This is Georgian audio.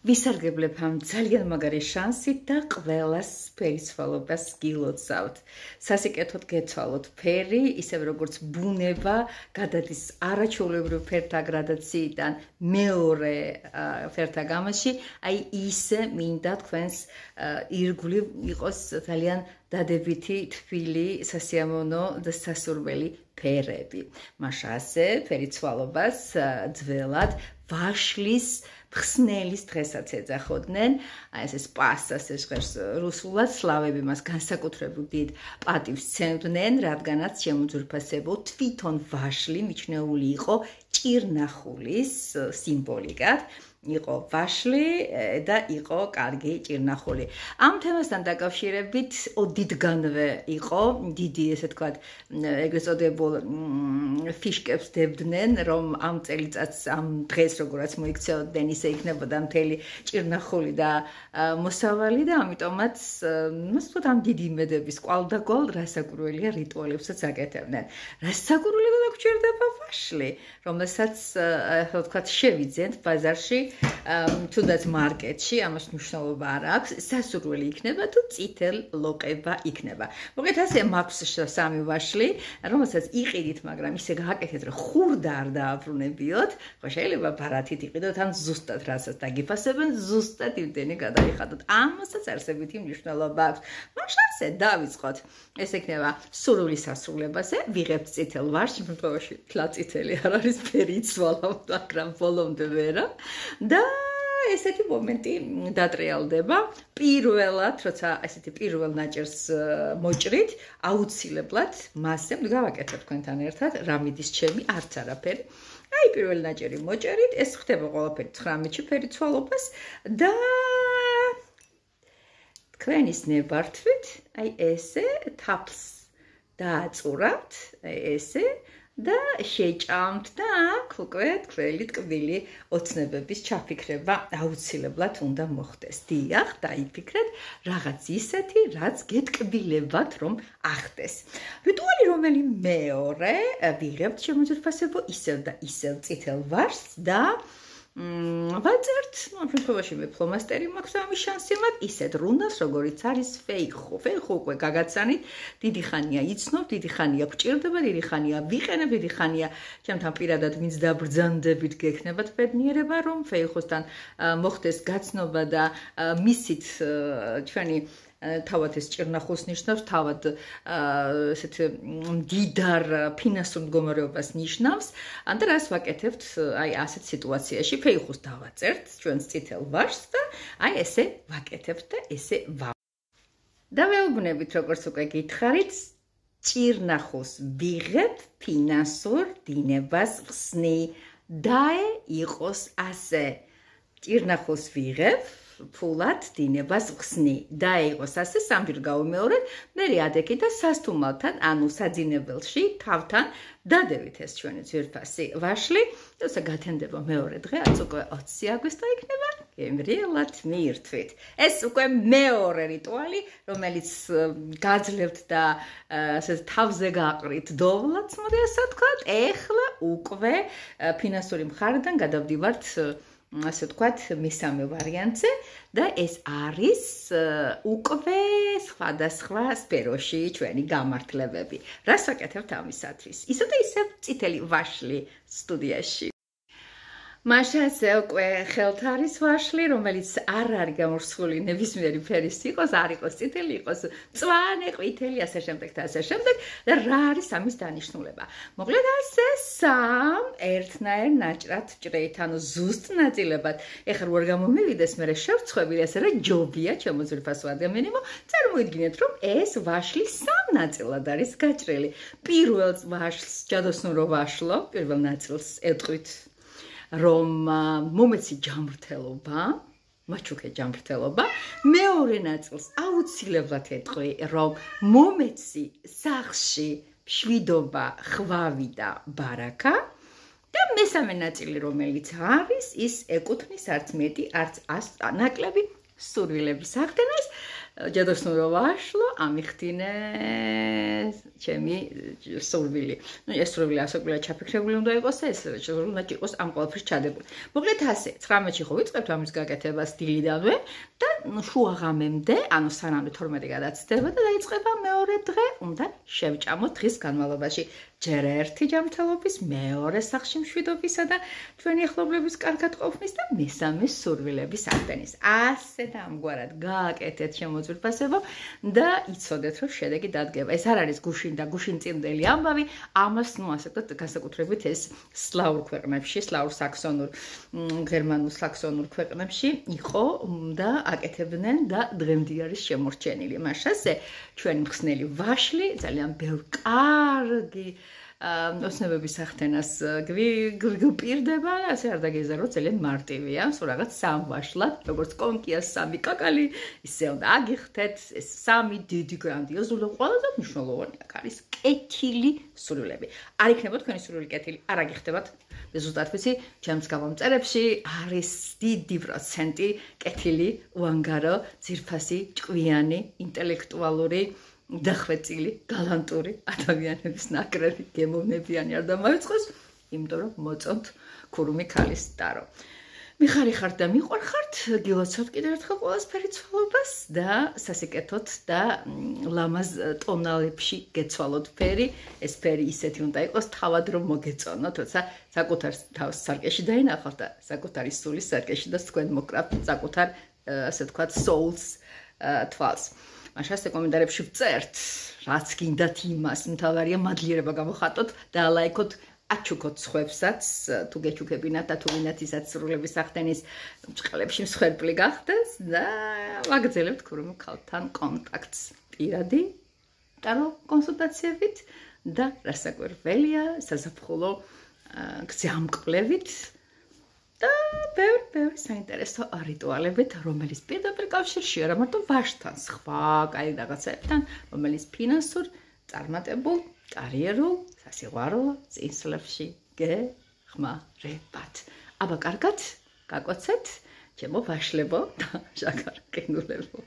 ვისარგებლებ ამ ძალიან მაგარი შანსით და ყველას ფერიცვალობას გილოცავთ. სასიკეთოდ გეცვალოთ ფერი, ისევ როგორც ბუნება, გადადის არაჩვეულებრივ ფერთა გრადაციიდან მეორე ფერთა გამოში, აი ისე მინდა თქვენს ირგვლივ იყოს ძალიან დადებითი, თბილი, სასიამოვნო და სასურველი ფერები. მაშასე ფერიცვალობას ძველად ვაშლის ხსნელის დღესაც ეძახოდნენ, ეს სპასას ეშღერს რუსულად, სლავები მას განსაკუთრებულ დიდ პატივს სცემდნენ, რადგანაც შემოძვირფასებო თვითონ ვაშლი მიჩნეული იყო ჭირნახულის სიმბოლიკად. იყო ვაშლი და იყო კარგი ჭირნახული. ამ თემასთან დაკავშირებით ოდითგანვე იყო დიდი, ესე თქვათ, ეგრეთ წოდებულ ფიშკებს დებდნენ, რომ ამ წელიწადს, ამ დღეს როგორაც მოიქცეოდნენ, ისე იქნებოდა მთელი ჭირნახული და მოსავალი და ამიტომაც, ასე ვთქვათ, ამ დიდი იმედების კვალდაკვალ რასაკვირველია რიტუალებსაც აკეთებდნენ. რასაკვირველია და გვჭირდება ვაშლი, რომელსაც, ასე ვთქვათ, შევიძენთ ბაზარში თუნდაც მარკეტში, ამას მნიშვნელობა არ აქვს, სასურველი იქნება თუ წითელ ლოყება იქნება. მოკლედ ასე მაქვს სამი ვაშლი, რომელსაც იყიდით, მაგრამ ისე გააკეთეთ, რომ ხურდა არ დააბრუნებიოთ, ხო შეიძლება ბარათით იყიდოთ, ან ზუსტად რასაც დაგიფასებენ, ზუსტად იმდენი გადაიხადოთ. ამასაც არსებითი მნიშვნელობა აქვს. მაშასე დავიწყოთ. ეს იქნება სურვილის ასრულებაზე, ვიღებთ წითელ ვაშლს, შემთხვევაში თლაწითელი არ არის ფერი იცვალავთ, მაგრამ ბოლომდე ვერა. და ესეთი მომენტი დატრიალდება. პირველად, როცა ესეთი პირველ ნაჭერს მოჭრით, აუცილებლად მასზე გავაკეთებ თქვენთან ერთად, რა მიდის ჩემი, არც არაფერი. აი პირველი ნაჭერი მოჭერით, ეს ხდება ყველაფერი 19-ში ფერიცვალობას და თქვენის ნებართვით, აი ესე თაფლს დააწურავთ, აი ესე და შეჭამთ და აქ უკვე თქვენი ტკბილი ოცნებების ჩაფიქრება აუცილებლად უნდა მოხდეს. დიახ, დაიფიქრეთ რაღაც ისეთი, რაც გეტკბილებათ, რომ ახდეს. რიტუალი რომელი მეორე, ვიღებთ შემოძვირფასებო ისევ და ისევ წითელ ვაშლს და ვაწერთ, ამ შემთხვევაში მე ფლომასტერი მაქვს ამის შანსი მაქვს, ისეთ რუნდას, როგორიც არის ფეიხო. ფეიხო უკვე გაგაცანით, დიდი ხანია იცნობ, დიდი ხანია გვჭირდება, დიდი ხანია ვიყენებ, დიდი ხანია ჩემთან პირადად ვინც დაბრძანდებით გექნებათ ბედნიერება, რომ ფეიხოსთან მოხდეს გაცნობა და მისით ჩვენი თავად ეს ჭირნახულს ნიშნავს, თავად ესეთ მდიდარ ფინანსურ მდგომარეობას ნიშნავს. და რას ვაკეთებთ აი ასეთ სიტუაციაში, ფეიხოს დავაწერთ ჩვენს წითელ ვაშლს და აი ესე ვაკეთებთ და ესე და ვეუბნებით, როგორც უკვე გითხარით, ჭირნახულს ვიღებ ფინანსურ დინებას ხსნი და იყოს ასე. ჭირნახულს ვიღებ ფულად დინებას ხსნი და იყოს ასე სამჯერ გავიმეორეთ, მე ადექი და სასტუმალთან, ანუ საძინებელში თავთან დადევით ეს ჩვენი ძვირფასი ვაშლი, როცა გათენდება მეორე დღე, არც უკვე 20 აგვისტო იქნება, გემრიელად მიირთვით. ეს უკვე მეორე რიტუალი, რომელიც გაძლევთ და ასე თავზე გაყრით დოვლაც, მოდი ასე ვთქვათ, ეხლა უკვე ფინანსური მხარიდან გადავდივართ ასე ვთქვათ, მესამე ვარიანტზე და ეს არის უკვე სხვადასხვა სფეროში ჩვენი გამართლებები. რას ვაკეთებთ ამისათვის? ისე და ისე წითელი ვაშლი სტუდიაში. მაშასე უკვე ხელთ არის ვაშლი, რომელიც არ არის გამორსხული ნებისმიერი ფერის იყოს, არ იყოს წითელი, იყოს მწვანე, ყვითელი, ასე შემდეგ და ასე შემდეგ და რა არის ამის დანიშნულება. მოკლედ ასე სამ ერთნაირ ნაჭრად ვჭრით, ანუ ზუსტ ნაწილებად. ეხლა რო არ გამომივიდეს, მე შევწყვები, ასე რა ჯობია შემოძვირფასო ადამიანებო, წარმოიდგინეთ, რომ ეს ვაშლი სამ ნაწილად არის გაჭრილი. პირველ ვაშლს, ჯადოსნურო ვაშლო, პირველ ნაწილს ეტყვით რომ მომეცი ჯამრთელობა, მაჩუქე ჯამრთელობა, მეორე ნაწილს აუცილებლად ეტყვი, რომ მომეცი სახლში მშვიდობა, ხვავი და ბარაკა და მესამე ნაწილი, რომელიც არის, ის ეკუთვნის არც მეტი, არც ნაკლები სურვილების აღდგენას ჯადოსნურო ვაშლო ამიხთინე ჩემი სურვილი. ეს სურვილი ასაკვლელად ჩაფიქრებული უნდა იყოს და ეს უნდა იყოს ამ ყველაფერს ჩადებული. მოკლედ ასე 19-ში ხო ვიწყებთ ამის გაკეთებას დილიდანვე და შუაღამემდე, ანუ სანამდე 12 გადაცდება და დაიწყება მეორე დღე, უნდა შევჭამოთ დღის განმავლობაში. ჯერ ერთი ჯანმრთელობის, მეორე სახლში მშვიდობისა და ჩვენი ახლობლების კარგად ყოფნის და მესამე სურვილების აღდგენის. ასე და ამგვარად გააკეთეთ შემოძვირფასებო და იცოდეთ, რომ შედეგი დადგება. ეს არ არის გუშინ და გუშინწინდელი ამბავი, ამას ასე ვთქვათ, განსაკუთრებით ეს სლავურ ქვეყნებში, სლავურ საქსონურ, გერმანულ საქსონურ ქვეყნებში იყო და აკეთებდნენ და დღემდე არის შემორჩენილი. მაშასე ჩვენი მხსნელი ვაშლი ძალიან ბევრ კარგი ოცნებების ახდენას გვპირდება, ასე არ დაგეზარო ძალიან მარტივია, სულ რაღაც სამ ვაშლად, როგორც კონკია სამი კაკალი, ისე უნდა აგიხდეთ, ეს სამი დიდი გრანდიოზული, ყველაზე მნიშვნელოვანი აქ არის კეთილი სურვილები. არ იქნება თქვენი სურვილი კეთილი, არ აგიხდებათ. ზუსტად ვიცი, ჩემს გამომწერებში არის დიდი პროცენტი კეთილი, უანგარო, ძირფასი, ჭკვიანი, ინტელექტუალური დახვეწილი, გალანტური ადამიანების ნაკრები გემოვნებიანი არ დამოიწყოს, იმიტომ რომ მოწონთ ქურუმი ქალის ტარო. მიხარი ხართ და მიყვარხართ, გილოცავთ კიდევ ერთხელ ყველასფერი ცვალობას და სასიკეთოთ და ლამაზ ტონალებში გეცვალოთ ფერი. ეს ფერი ისეთი უნდა იყოს, თავად რომ მოგეწონოთ, როცა საკუთარ თავს სარკეში დაინახავთ და საკუთარი სულის სარკეში და თქვენ მოკრავთ საკუთარ, ასე ვთქვათ, soul-ს თვალს. მაშასე კომენტარებში ვწერთ, რაც გინდათ იმას, მთავარია მადლიერება გამოხატოთ და ლაიქოთ, აჩუქოთ სხვებსაც, თუ გეჩუქებინათ და თუ ვინაც ისაც სრულების ახდენის ჭყლებში მსხვერპლი გახდეს და ვაგრძელებთ ქურუმ ქალთან კონტაქტს პირადი ტარო კონსულტაციებით და რასაკვირველია, საზაფხულო გზამკვლევით და ბევრი საინტერესო რიტუალებით, რომელიც პირდაპირ კავშირში არა მარტო ვაშთან, სხვა კაი რაღაცებთან, რომელიც ფინანსურ, წარმატებულ, კარიერულ, სასიყვარულო წინსვლებში გეხმარებათ. აბა კარგად, გაკოცეთ, ჩემო ვაშლებო და ჟაგარ კენულებო.